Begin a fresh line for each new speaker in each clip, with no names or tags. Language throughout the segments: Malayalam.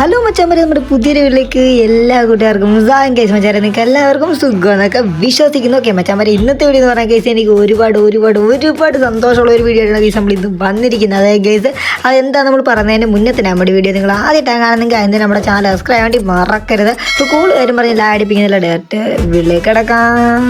ഹലോ മച്ചാമാരെ, നമ്മുടെ പുതിയൊരു വീട്ടിലേക്ക് എല്ലാ കൂട്ടുകാർക്കും മുസാൻ കേസ് മച്ചാരെ നിങ്ങൾക്ക് എല്ലാവർക്കും സുഖമെന്നൊക്കെ വിശ്വസിക്കുന്നു. ഓക്കെ മച്ചാമാരെ, ഇന്നത്തെ വീഡിയോ എന്ന് പറഞ്ഞാൽ കേസ് എനിക്ക് ഒരുപാട് സന്തോഷമുള്ള ഒരു വീഡിയോ ആണ് കേസ് നമ്മൾ ഇന്ന് വന്നിരിക്കുന്നത്. അതായത് കേസ് അതെന്താ നമ്മൾ പറഞ്ഞതിന് മുന്നേ തന്നെ നമ്മുടെ വീഡിയോ നിങ്ങൾ ആദ്യമായിട്ടാണ് കാണുന്നെങ്കിൽ അതിന് നമ്മുടെ ചാനൽ സബ്സ്ക്രൈബ് വേണ്ടി മറക്കരുത്. ഇപ്പോൾ കൂടുതൽ കാര്യം പറഞ്ഞ് ലാടിപ്പിക്കുന്നില്ല, ഡയറക്റ്റ് വീട്ടിലേക്ക് കിടക്കാം.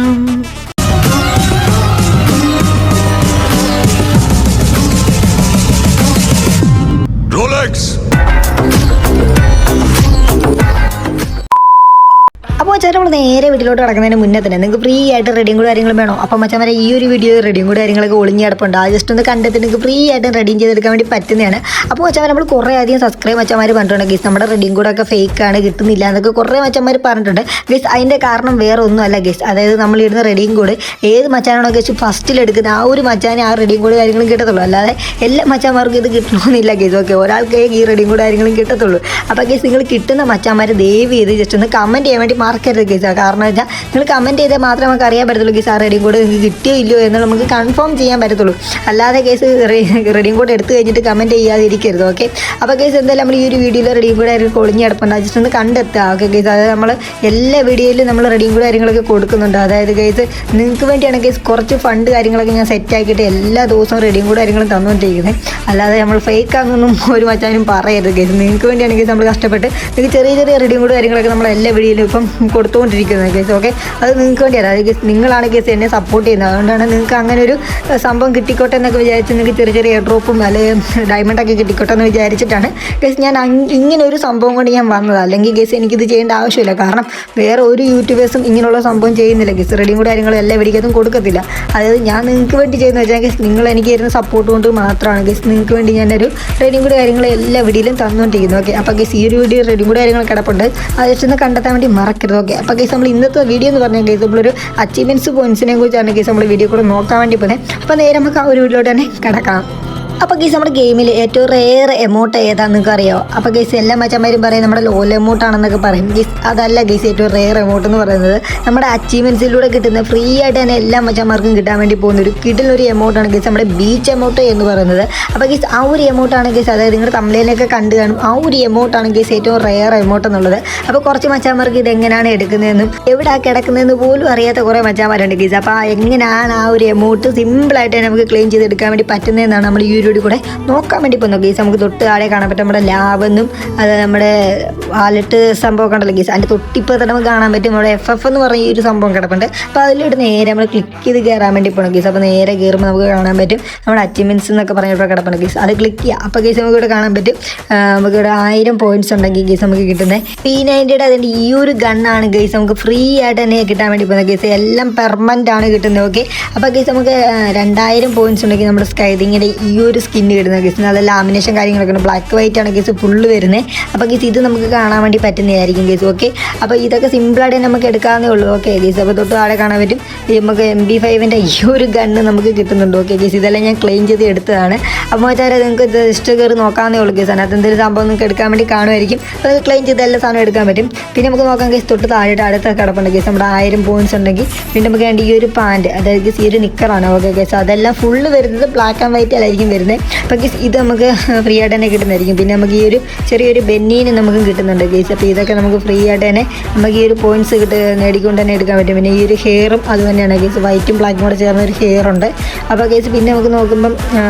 അപ്പോൾ മച്ചാൻ നമ്മൾ നേരെ വീട്ടിലോട്ട് കിടക്കുന്നതിന് മുന്നേ തന്നെ നിങ്ങൾക്ക് ഫ്രീ ആയിട്ട് റെഡിയും കൂടെ കാര്യങ്ങളും വേണോ? അപ്പോൾ മച്ചാൻ ഈ ഒരു വീഡിയോ റെഡിയും കൂടെ കാര്യങ്ങളൊക്കെ ഒളിഞ്ഞ് കിടപ്പുണ്ട്. അത് ജസ്റ്റ് ഒന്ന് കണ്ടെത്തി നിങ്ങൾക്ക് ഫ്രീ ആയിട്ട് റെഡിയും ചെയ്തെടുക്കാൻ വേണ്ടി പറ്റുന്നതാണ്. അപ്പോൾ മച്ചാൻ നമ്മൾ കുറേ അധികം സബ്സ്ക്രൈബ് മച്ചന്മാർ പറഞ്ഞിട്ടുണ്ട് ഗീസ് നമ്മുടെ റെഡിയും കൂടെ ഒക്കെ ഫേക്കാണ്, കിട്ടുന്നില്ല എന്നൊക്കെ കുറേ മച്ചന്മാർ പറഞ്ഞിട്ടുണ്ട് ഗീസ്. അതിൻ്റെ കാരണം വേറെ ഒന്നുമല്ല ഗീസ്, അതായത് നമ്മളിടുന്ന റെഡിയും കൂടെ ഏത് മച്ചാനാണോ ഗീസ് ഫസ്റ്റിലെടുക്കുന്ന ആ ഒരു മച്ചാനെ ആ റെഡിയും കൂടെ കാര്യങ്ങളും കിട്ടത്തുള്ളൂ, അല്ലാതെ എല്ലാ മച്ചാന്മാർക്കും ഇത് കിട്ടണമെന്നില്ല ഗീസ്. ഓക്കെ, ഒരാൾക്കേ ഈ റെഡിയും കൂടെ കാര്യങ്ങളും കിട്ടത്തുള്ളൂ. അപ്പോൾ ഗീസ് നിങ്ങൾ കിട്ടുന്ന മച്ചാന്മാർ ദയവ് ചെയ്ത് ജസ്റ്റ് ഒന്ന് കമൻറ്റ് ചെയ്യാൻ വേണ്ടി മറക്കരുത് ഗീസ്. കാരണം വെച്ചാൽ നിങ്ങൾ കമൻറ്റ് ചെയ്താൽ മാത്രമേ നമുക്ക് അറിയാൻ പറ്റത്തുള്ളൂ ഗീസ് ആ റെഡിയും കോഡ് നിങ്ങൾക്ക് കിട്ടിയോ ഇല്ലയോ എന്ന് നമുക്ക് കൺഫേം ചെയ്യാൻ പറ്റത്തുള്ളൂ. അല്ലാതെ കേസ് റെഡിയും കോഡ് എടുത്തു കഴിഞ്ഞിട്ട് കമൻറ്റ് ചെയ്യാതിരിക്കരുത്. ഓക്കെ, അപ്പോൾ കേസ് എന്തായാലും നമ്മൾ ഈ ഒരു വീഡിയോയിൽ റെഡിയും കോഡ് കാര്യങ്ങൾ ഒളിഞ്ഞ് കിടപ്പുണ്ട്, ജസ്റ്റ് ഒന്ന് കണ്ടെത്തുക. ഓക്കെ കേസ്, അതായത് നമ്മൾ എല്ലാ വീഡിയോയിലും നമ്മൾ റെഡിയും കോഡ് കാര്യങ്ങളൊക്കെ കൊടുക്കുന്നുണ്ട്. അതായത് കേസ് നിങ്ങൾക്ക് വേണ്ടിയാണ് കേസ് കുറച്ച് ഫണ്ട് കാര്യങ്ങളൊക്കെ ഞാൻ സെറ്റ് ആക്കിയിട്ട് എല്ലാ ദിവസവും റെഡിയും കോഡ് കാര്യങ്ങളും തന്നുകൊണ്ടിരിക്കുന്നത്. അല്ലാതെ നമ്മൾ ഫേക്കാണെന്നൊന്നും ഒരു മച്ചാനും പറയരുത് കേസ്. നിങ്ങൾക്ക് വേണ്ടിയാണ് കേസ് നമ്മൾ കഷ്ടപ്പെട്ട് നിങ്ങൾക്ക് ചെറിയ റെഡിയും കോഡ് കാര്യങ്ങളൊക്കെ നമ്മൾ എല്ലാ വീഡിയോയിലും ഇപ്പം കൊടുത്തുകൊണ്ടിരിക്കുന്നത് കേസ്. ഓക്കെ, അത് നിങ്ങൾക്ക് വേണ്ടിയാണ്. അതായത് കേസ് നിങ്ങളാണ് കേസ് എന്നെ സപ്പോർട്ട് ചെയ്യുന്നത്, അതുകൊണ്ടാണ് നിങ്ങൾക്ക് അങ്ങനെ ഒരു സംഭവം കിട്ടിക്കോട്ടെ എന്നൊക്കെ വിചാരിച്ച് നിങ്ങൾക്ക് ചെറിയ എയർ ഡ്രോപ്പും അല്ലെങ്കിൽ ഡയമണ്ടൊക്കെ കിട്ടിക്കോട്ടെ എന്ന് വിചാരിച്ചിട്ടാണ് കേസ് ഞാൻ ഇങ്ങനെ ഒരു സംഭവം കൊണ്ട് ഞാൻ വന്നത്. അല്ലെങ്കിൽ കേസ് എനിക്കിത് ചെയ്യേണ്ട ആവശ്യമില്ല. കാരണം വേറെ ഒരു യൂട്യൂബേഴ്സും ഇങ്ങനെയുള്ള സംഭവം ചെയ്യുന്നില്ല കേസ്. റെഡിയും കൂടെ കാര്യങ്ങൾ എല്ലാ വീഡിയോക്കും കൊടുക്കത്തില്ല. അതായത് ഞാൻ നിങ്ങൾക്ക് വേണ്ടി ചെയ്യുന്നത് വെച്ചാൽ കേസ് നിങ്ങൾ എനിക്ക് തരുന്ന സപ്പോർട്ട് കൊണ്ട് മാത്രമാണ് കേസ് നിങ്ങൾക്ക് വേണ്ടി ഞാനൊരു റെഡിയും കൂടെ കാര്യങ്ങൾ എല്ലാ വീഡിയോയിലും തന്നുകൊണ്ടിരിക്കുന്നു. ഓക്കെ, അപ്പോൾ കേസ് ഈ ഒരു വീഡിയോ റെഡിയും കൂടെ കാര്യങ്ങൾ കിടപ്പുണ്ട്, അത് ജസ്റ്റ് ഒന്ന് കണ്ടെത്താൻ വേണ്ടി മറക്കരുത്. ഓക്കെ, അപ്പോൾ കേസ് നമ്മൾ ഇന്നത്തെ വീഡിയോ എന്ന് പറഞ്ഞാൽ കേസ് നമ്മളൊരു അച്ചീവ്മെൻറ്റ്സ് പോയിൻറ്റ്സിനെ കുറിച്ചാണ് കേസ് നമ്മൾ വീഡിയോ കൂടെ നോക്കാൻ വേണ്ടി പോകുന്നത്. അപ്പോൾ നേരെ നമുക്ക് ആ ഒരു വീഡിയോയിലോട്ട് തന്നെ കിടക്കാം. അപ്പോൾ കേസ് നമ്മുടെ ഗെയിമിൽ ഏറ്റവും റെയർ എമൗണ്ട് ഏതാണെന്ന് നിങ്ങൾക്ക് അറിയാമോ? അപ്പോൾ കേസ് എല്ലാ മച്ചന്മാരും പറയും നമ്മുടെ ലോൽ എമൗണ്ട് ആണെന്നൊക്കെ പറയും കേസ്. അതല്ല കേസ് ഏറ്റവും റെയർ എമൗണ്ട് എന്ന് പറയുന്നത് നമ്മുടെ അച്ചീവ്മെൻറ്റ്സിലൂടെ കിട്ടുന്ന ഫ്രീ ആയിട്ട് തന്നെ എല്ലാ മച്ചന്മാർക്കും കിട്ടാൻ വേണ്ടി പോകുന്ന ഒരു കിടിലൊരു എമൗണ്ടാണ് കേസ് നമ്മുടെ ബീച്ച് എമൗണ്ട് എന്ന് പറയുന്നത്. അപ്പോൾ കേസ് ആ ഒരു എമൗണ്ടാണ് കേസ്, അതായത് നിങ്ങൾ തമിഴിലൊക്കെ കണ്ടു കാണും, ആ ഒരു എമൗണ്ടാണ് കേസ് ഏറ്റവും റെയർ എമൗണ്ട് എന്നുള്ളത്. അപ്പോൾ കുറച്ച് മച്ചന്മാർക്ക് ഇതെങ്ങനെയാണ് എടുക്കുന്നതെന്നും എവിടെയാണ് കിടക്കുന്നതെന്ന് പോലും അറിയാത്ത കുറേ മച്ചന്മാരുണ്ട് കേസ്. അപ്പോൾ എങ്ങനെയാണ് ആ ഒരു എമൗണ്ട് സിമ്പിളായിട്ട് തന്നെ നമുക്ക് ക്ലെയിം ചെയ്തെടുക്കാൻ വേണ്ടി പറ്റുന്നതെന്നാണ് നമ്മൾ ഈ ഒരു കൂടെ നോക്കാൻ വേണ്ടി പോകുന്നത് കേസ്. നമുക്ക് തൊട്ട് താഴെ കാണാൻ പറ്റും നമ്മുടെ ലാബെന്നും അത് നമ്മുടെ വാലറ്റ് സംഭവം കണ്ടല്ലോ കേസ്. അതിൻ്റെ തൊട്ടിപ്പോൾ തന്നെ നമുക്ക് കാണാൻ പറ്റും നമ്മുടെ FF എന്ന് പറഞ്ഞ ഈ ഒരു സംഭവം കിടപ്പുണ്ട്. അപ്പോൾ അതിലോട്ട് നേരെ നമ്മൾ ക്ലിക്ക് ചെയ്ത് കയറാൻ വേണ്ടി പോകണം കേസ്. അപ്പോൾ നേരെ കയറുമ്പോൾ നമുക്ക് കാണാൻ പറ്റും നമ്മുടെ അച്ചീവ്മെൻറ്റ്സ് എന്നൊക്കെ പറഞ്ഞപ്പോൾ കിടപ്പുണ്ട് കേസ്. അത് ക്ലിക്ക് ചെയ്യുക. അപ്പോൾ കേസ് നമുക്കിവിടെ കാണാൻ പറ്റും നമുക്കിവിടെ 1000 പോയിൻറ്റ്സ് ഉണ്ടെങ്കിൽ കേസ് നമുക്ക് കിട്ടുന്നത് P90 അതിൻ്റെ ഈ ഒരു ഗണ്ണാണ് കേസ് നമുക്ക് ഫ്രീ ആയിട്ട് തന്നെ കിട്ടാൻ വേണ്ടി പോകുന്നത് കേസ്. എല്ലാം പെർമനൻ്റ് ആണ് കിട്ടുന്നത്. ഓക്കെ, അപ്പോൾ കേസ് നമുക്ക് 2000 പോയിൻറ്റ്സ് ഉണ്ടെങ്കിൽ നമ്മുടെ സ്കൈതിങ്ങിൻ്റെ ഈ ഒരു സ്കിന്ന് കിട്ടുന്ന കേസ്. നല്ല ലാമിനേഷൻ കാര്യങ്ങളൊക്കെ ഉണ്ട്, ബ്ലാക്ക് വൈറ്റ് ആണ് കേസ് ഫുള്ള് വരുന്നത്. അപ്പോൾ കേസ് ഇത് നമുക്ക് കാണാൻ വേണ്ടി പറ്റുന്നതായിരിക്കും കേസ്. ഓക്കെ, അപ്പോൾ ഇതൊക്കെ സിമ്പിളായിട്ട് നമുക്ക് എടുക്കാവുന്നേ ഉള്ളൂ. ഓക്കെ കേസ്, അപ്പോൾ തൊട്ട് താഴെ കാണാൻ പറ്റും നമുക്ക് MP5 ഈ ഒരു ഗണ്ണ് നമുക്ക് കിട്ടുന്നുണ്ട്. ഓക്കെ കേസ്, ഇതെല്ലാം ഞാൻ ക്ലെയിം ചെയ്ത് എടുത്തതാണ്. അപ്പോൾ മറ്റേ നിങ്ങൾക്ക് ജസ്റ്റ് കയറി നോക്കാവുന്നേ ഉള്ളൂ കേസ്. അതിനകത്ത് എന്തെങ്കിലും സംഭവം നിങ്ങൾക്ക് എടുക്കാൻ വേണ്ടി കാണുമായിരിക്കും. അപ്പോൾ അത് ക്ലെയിം ചെയ്ത് എല്ലാ സാധനം എടുക്കാൻ പറ്റും. പിന്നെ നമുക്ക് നോക്കാം കേസ് തൊട്ട് താഴെ അടുത്ത കിടപ്പുണ്ട് കേസ് നമ്മുടെ 1000 പോയിൻറ്റ്സ് ഉണ്ടെങ്കിൽ. പിന്നെ നമുക്ക് വേണ്ടി ഈ ഒരു പാൻറ്റ്, അതായത് കേസ് ഈ ഒരു നിക്കറാണ്. ഓക്കെ കേസ്, അതെല്ലാം ഫുള്ള് വരുന്നത് ബ്ലാക്ക് ആൻഡ് വൈറ്റ് ആയിരിക്കും വരുന്നത്. അപ്പോൾ കേസ് ഇത് നമുക്ക് ഫ്രീ ആയിട്ട് തന്നെ കിട്ടുന്നതായിരിക്കും. പിന്നെ നമുക്ക് ഈ ഒരു ചെറിയൊരു ബെന്നീന് നമുക്ക് കിട്ടുന്നുണ്ട് കേസ്. അപ്പോൾ ഇതൊക്കെ നമുക്ക് ഫ്രീ ആയിട്ട് തന്നെ നമുക്ക് ഈ ഒരു പോയിൻറ്റ്സ് നേടിക്കൊണ്ട് തന്നെ എടുക്കാൻ പറ്റും. പിന്നെ ഈ ഒരു ഹെയറും അത് തന്നെയാണ് കേസ്, വൈറ്റും ബ്ലാക്കും കൂടെ ചേർന്ന ഒരു ഹെയർ ഉണ്ട്. അപ്പോൾ കേസ് പിന്നെ നമുക്ക് നോക്കുമ്പം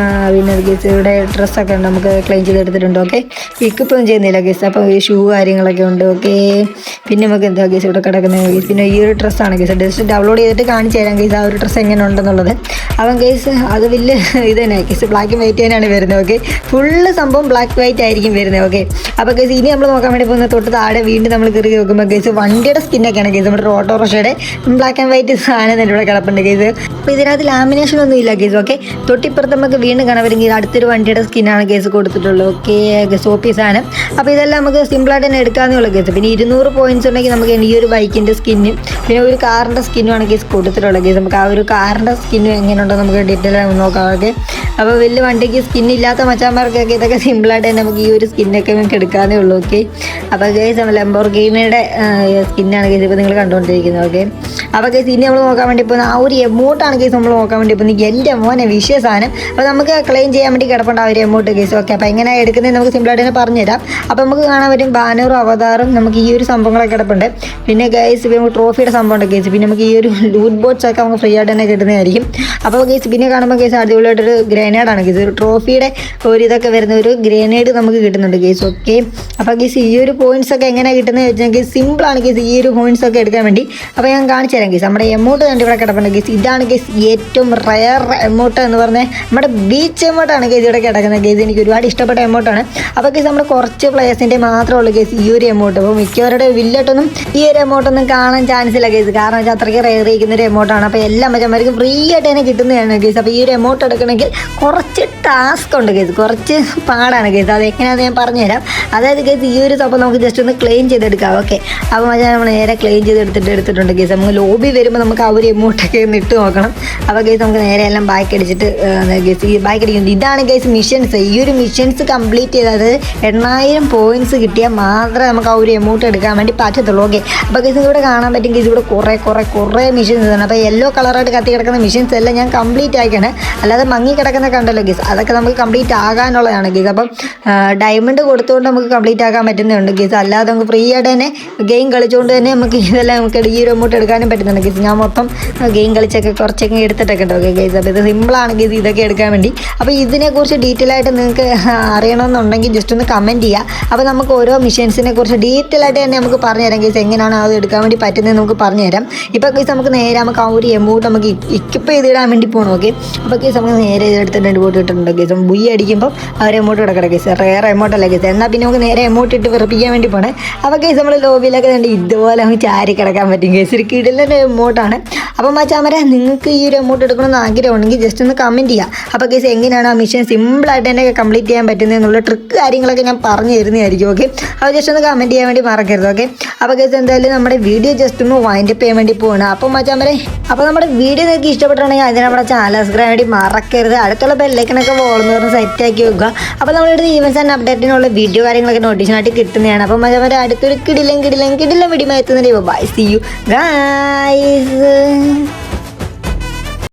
പിന്നെ കേസ് ഇവിടെ ഡ്രസ്സൊക്കെ ഉണ്ട്, നമുക്ക് ക്ലെയിം ചെയ്ത് എടുത്തിട്ടുണ്ട്. ഓക്കെ, ഇപ്പം ചെയ്യുന്നില്ല കേസ്. അപ്പോൾ ഈ ഷൂ കാര്യങ്ങളൊക്കെ ഉണ്ട്. ഓക്കെ, പിന്നെ നമുക്ക് എന്താ കേസ് ഇവിടെ കിടക്കുന്നത് കേസ്. പിന്നെ ഈ ഒരു ഡ്രസ്സാണ് കേസ്, ജസ്റ്റ് ഡൗൺലോഡ് ചെയ്തിട്ട് കാണിച്ചു തരാം കേസ് ആ ഒരു ഡ്രസ്സ് എങ്ങനെ ഉണ്ടെന്നുള്ളത്. അവൻ കേസ് അത് വലിയ ഇത് തന്നെ കേസ്, ബ്ലാക്ക് ആൻഡ് വൈറ്റ് തന്നെയാണ് വരുന്നത്. ഓക്കെ, ഫുള്ള് സംഭവം ബ്ലാക്ക് വൈറ്റ് ആയിരിക്കും വരുന്നത്. ഓക്കെ, അപ്പോൾ കേസ് ഇനി നമ്മൾ നോക്കാൻ വേണ്ടി പോകുന്ന തൊട്ട് താഴെ വീണ്ടും നമ്മൾ കയറി നോക്കുമ്പോൾ കേസ് വണ്ടിയുടെ സ്കിന്നൊക്കെയാണ് കേസ്. നമ്മുടെ ഓട്ടോറിക്ഷയുടെ ബ്ലാക്ക് ആൻഡ് വൈറ്റ് സാധനം തന്നെ ഇവിടെ കിടപ്പുണ്ട് കേസ്. അപ്പോൾ ഇതിനകത്ത് ലാമിനേഷൻ ഒന്നും ഇല്ല കേസ്. ഓക്കെ, തൊട്ടിപ്പുറത്ത് നമുക്ക് വീണ്ടും കാണാൻ പറ്റുമെങ്കിൽ അടുത്തൊരു വണ്ടിയുടെ സ്കിന്നാണ് കേസ് കൊടുത്തിട്ടുള്ളത്. ഓക്കെ കേസ്, OP സാധനം. അപ്പോൾ ഇതെല്ലാം നമുക്ക് സിമ്പിളായിട്ട് തന്നെ എടുക്കാവുന്നേ ഉള്ളൂ കേസ്. പിന്നെ 200 പോയിൻറ്റ്സ് ഉണ്ടെങ്കിൽ നമുക്ക് ഈ ഒരു ബൈക്കിൻ്റെ സ്കിന്നും പിന്നെ ഒരു കാറിൻ്റെ സ്കിന്നുമാണ് കേസ് കൊടുത്തിട്ടുള്ളത് കേസ്. നമുക്ക് ആ ഒരു കാറിൻ്റെ സ്കിന്നും എങ്ങനെയുണ്ടോ നമുക്ക് ഡീറ്റെയിൽ നോക്കാം. ഓക്കെ, അപ്പോൾ വലിയ വണ്ടിക്ക് സ്കിന്നില്ലാത്ത മച്ചാന്മാർക്കൊക്കെ ഇതൊക്കെ സിമ്പിളായിട്ട് തന്നെ നമുക്ക് ഈ ഒരു സ്കിന്നൊക്കെ നമുക്ക് എടുക്കാവുന്നേ ഉള്ളൂ. ഓക്കെ, അപ്പോൾ ഗൈസ് നമ്മൾ ലംബോർഗിനിയുടെ സ്കിന്നാണ് ഗൈസ് ഇപ്പോൾ നിങ്ങൾ കണ്ടുകൊണ്ടിരിക്കുന്നത്. ഓക്കെ, അപ്പോൾ കേസ് ഇനി നമ്മൾ നോക്കാൻ വേണ്ടി പോകുന്ന ആ ഒരു എമൗണ്ടാണ് കേസ് നമ്മൾ നോക്കാൻ വേണ്ടി പോകുന്നത്. എൻ്റെ മോനെ വിഷയ സാധനം. അപ്പോൾ നമുക്ക് ക്ലെയിം ചെയ്യാൻ വേണ്ടി കിടപ്പുണ്ട് ആ ഒരു എമൗണ്ട് കേസ്. ഓക്കെ, അപ്പോൾ എങ്ങനെ എടുക്കുന്നത് നമുക്ക് സിമ്പിളായിട്ട് തന്നെ പറഞ്ഞുതരാം. അപ്പോൾ നമുക്ക് കാണാൻ പറ്റും ബാനറും അവതാറും നമുക്ക് ഈ ഒരു സംഭവങ്ങളൊക്കെ കിടപ്പുണ്ട്. പിന്നെ ഗൈസ് ഇപ്പോൾ നമുക്ക് ട്രോഫിയുടെ സംഭവം ഉണ്ട് കേസ്. പിന്നെ നമുക്ക് ഈ ഒരു ലൂട്ട് ബോട്ട്സ് ഒക്കെ നമുക്ക് ഫ്രീ ആയിട്ട് തന്നെ കിട്ടുന്നതായിരിക്കും. അപ്പോൾ കേസ് പിന്നെ കാണുമ്പോൾ കേസ് അടിപൊളിയായിട്ടൊരു ഗ്രനേഡാണ് കേസ്. ഒരു ട്രോഫിയുടെ ഒരു ഇതൊക്കെ വരുന്ന ഒരു ഗ്രനേഡ് നമുക്ക് കിട്ടുന്നുണ്ട് കേസ്. ഓക്കെ, അപ്പോൾ കേസ് ഈ ഒരു പോയിന്റ്സ് ഒക്കെ എങ്ങനെയാണ് കിട്ടുന്നത് വെച്ചാൽ സിമ്പിളാണ് കേസ് ഈ ഒരു പോയിന്റ്സ് ഒക്കെ എടുക്കാൻ വേണ്ടി. അപ്പോൾ ഞാൻ കാണിച്ചു തരാം കേസ്. നമ്മുടെ എമൗണ്ട് കണ്ട് ഇവിടെ കിടപ്പുണ്ട് കേസ്. ഇതാണ് കേസ് ഏറ്റവും റയർ എമൗണ്ട് എന്ന് പറഞ്ഞാൽ നമ്മുടെ ബീച്ച് എമൗണ്ടാണ് കേസ് ഇവിടെ കിടക്കുന്നത് കേസ്. എനിക്ക് ഒരുപാട് ഇഷ്ടപ്പെട്ട എമൗണ്ടാണ്. അപ്പോൾ കേസ് നമ്മുടെ കുറച്ച് പ്ലേയേഴ്സിൻ്റെ മാത്രമേ ഉള്ളൂ കേസ് ഈ ഒരു എമൗണ്ട്. അപ്പോൾ മിക്കവരുടെ വില്ലട്ടൊന്നും ഈ ഒരു എമൗണ്ടൊന്നും കാണാൻ ചാൻസ് ഇല്ല കേസ്. കാരണം വെച്ചാൽ അത്രയ്ക്ക് റയർ ചെയ്യുന്ന ഒരു എമൗണ്ടാണ്. അപ്പോൾ എല്ലാ മച്ചന്മാർക്കും ഫ്രീ ആയിട്ട് തന്നെ കിട്ടുന്നതാണ് കേസ്. അപ്പോൾ ഈ ഒരു എമൗണ്ട് എടുക്കണമെങ്കിൽ കുറച്ച് ടാസ്ക് ഉണ്ട് കേസ്, കുറച്ച് പാടാണ് കേസ്. അത് എങ്ങനെയാണെന്ന് ഞാൻ പറഞ്ഞുതരാം. അതായത് കേസ് ഈ ഒരു സംഭവം നമുക്ക് ജസ്റ്റ് ഒന്ന് ക്ലെയിം ചെയ്തെടുക്കാം. ഓക്കെ, അപ്പോൾ മച്ചാൻ നമ്മൾ നേരെ ക്ലെയിം എടുത്തിട്ടുണ്ട് കേസ്. നമുക്ക് ലോബി വരുമ്പോൾ നമുക്ക് ആ ഒരു എമൗണ്ടൊക്കെ ഒന്ന് ഇട്ട് നോക്കണം. അപ്പോൾ കേസ് നമുക്ക് നേരെ എല്ലാം ബാക്ക് അടിച്ചിട്ട് കേസ് ഈ ബാക്ക് അടിക്കുന്നത് ഇതാണ് കേസ് മിഷൻസ്. ഈ ഒരു മിഷൻസ് കംപ്ലീറ്റ് ചെയ്തത് 8000 പോയിന്റ്സ് കിട്ടിയാൽ മാത്രമേ നമുക്ക് ആ ഒരു എമൗണ്ട് എടുക്കാൻ വേണ്ടി പറ്റത്തുള്ളൂ. ഓക്കെ, അപ്പോൾ കേസ് ഇവിടെ കാണാൻ പറ്റും കേസ് ഇവിടെ കുറേ മിഷൻസ് ആണ്. അപ്പോൾ യെല്ലോ കളറായിട്ട് കത്തി കിടക്കുന്ന മിഷൻസ് എല്ലാം ഞാൻ കംപ്ലീറ്റ് ആക്കിയാണ്. അല്ലാതെ മങ്ങി കിടക്കുന്ന കണ്ടല്ലോ കേസ്, അതൊക്കെ നമുക്ക് കംപ്ലീറ്റ് ആകാനുള്ളതാണ് കേസ്. അപ്പം ഡയമണ്ട് കൊടുത്തുകൊണ്ട് നമുക്ക് കംപ്ലീറ്റ് ആക്കാൻ പറ്റുന്നുണ്ട് കേസ്. അല്ലാതെ നമുക്ക് ഫ്രീ ആയിട്ട് തന്നെ ഗെയിം കളിച്ചുകൊണ്ട് തന്നെ നമുക്ക് ഇതെല്ലാം നമുക്ക് ഈ ഒരു എമൗണ്ട് എടുക്കാനും പറ്റുന്നുണ്ട് കേസ്. ഞാൻ മൊത്തം ഗെയിം കളിച്ചൊക്കെ കുറച്ചൊക്കെ എടുത്തിട്ടൊക്കെ ഉണ്ട്. ഓക്കെ കേസ്, അപ്പോൾ ഇത് സിമ്പിളാണ് കേസ് ഇതൊക്കെ എടുക്കാൻ വേണ്ടി. അപ്പോൾ ഇതിനെക്കുറിച്ച് ഡീറ്റെയിൽ ആയിട്ട് നിങ്ങൾക്ക് അറിയണമെന്നുണ്ടെങ്കിൽ ജസ്റ്റ് ഒന്ന് കമൻറ്റ് ചെയ്യുക. അപ്പോൾ നമുക്ക് ഓരോ മിഷൻസിനെ കുറിച്ച് ഡീറ്റെയിൽ ആയിട്ട് തന്നെ നമുക്ക് പറഞ്ഞുതരാം കേസ്. എങ്ങനെയാണ് അത് എടുക്കാൻ വേണ്ടി പറ്റുന്നത് നമുക്ക് പറഞ്ഞുതരാം. ഇപ്പോൾ കേസ് നമുക്ക് നേരെ നമുക്ക് ആ ഒരു എമൗണ്ട് നമുക്ക് ഇക്വിപ്പ് ചെയ്തിടാൻ വേണ്ടി പോകണം. ഓക്കെ, അപ്പോൾ കേസ് നമുക്ക് നേരെ എടുത്തിട്ട് പോയിട്ട് ഇട്ടിട്ടുണ്ട് കേസ്. ബുയി അടിക്കുമ്പോൾ ആ ഒരു എമൗണ്ട് കിടക്കട്ടെ കേസ്. റയർ എമൗണ്ട് അല്ല കേസ്. എന്നാൽ പിന്നെ നമുക്ക് നേരെ എമൗണ്ട് ഇട്ട് വെറുപ്പിക്കാൻ വേണ്ടി പോകണേ. അപ്പോൾ കേസ് നമ്മൾ ലോബിയിലൊക്കെ കണ്ട് ഇതുപോലെ നമുക്ക് ചാരി കിടക്കാൻ പറ്റും കേസ്. ഒരു കിടിലൊരു എമൗണ്ടാണ്. അപ്പോൾ മച്ചാമരെ നിങ്ങൾക്ക് ഈ ഒരു എമൗണ്ട് എടുക്കണമെന്ന് ആഗ്രഹമുണ്ടെങ്കിൽ ജസ്റ്റ് ഒന്ന് കമൻറ്റ് ചെയ്യുക. അപ്പോൾ കേസ് എങ്ങനെയാണ് ആ മിഷൻ സിമ്പിളായിട്ട് തന്നെ കംപ്ലീറ്റ് ചെയ്യാൻ പറ്റുന്നത് എന്നുള്ള ട്രിക്ക് കാര്യങ്ങളൊക്കെ ഞാൻ പറഞ്ഞു തരുന്നതായിരിക്കും. ഓക്കെ, അപ്പോൾ ജസ്റ്റ് ഒന്ന് കമൻറ്റ് ചെയ്യാൻ വേണ്ടി മറക്കരുത്. ഓക്കെ, അപ്പോൾ കേസ് എന്തായാലും നമ്മുടെ വീഡിയോ ജസ്റ്റ് ഒന്ന് വൈൻഡ് അപ്പ് ചെയ്യാൻ വേണ്ടി പോകണം. അപ്പോൾ മച്ചാമരെ അപ്പോൾ നമ്മുടെ വീഡിയോ നിങ്ങൾക്ക് ഇഷ്ടപ്പെട്ടിട്ടുണ്ടെങ്കിൽ അതിന് നമ്മുടെ ചാനൽ സബ്സ്ക്രൈബ് വേണ്ടി മറക്കരുത്. അടുത്തുള്ള ബെല്ലൈക്കനൊക്കെ വോളെന്ന് പറഞ്ഞ് സെറ്റാക്കി വെക്കുക. അപ്പോൾ നമ്മളിവിടെ ഈവൻസ് ആൻഡ് അപ്ഡേറ്റിനുള്ള വീഡിയോ കാര്യങ്ങളൊക്കെ നോട്ടീഷനായിട്ട് കിട്ടുന്നതാണ്. അപ്പോൾ മച്ചാമരെ അടുത്തൊരു കിടിലം വീഡിയോ എത്തുന്നതിന് ബൈ, സീ യു ഗൈസ്.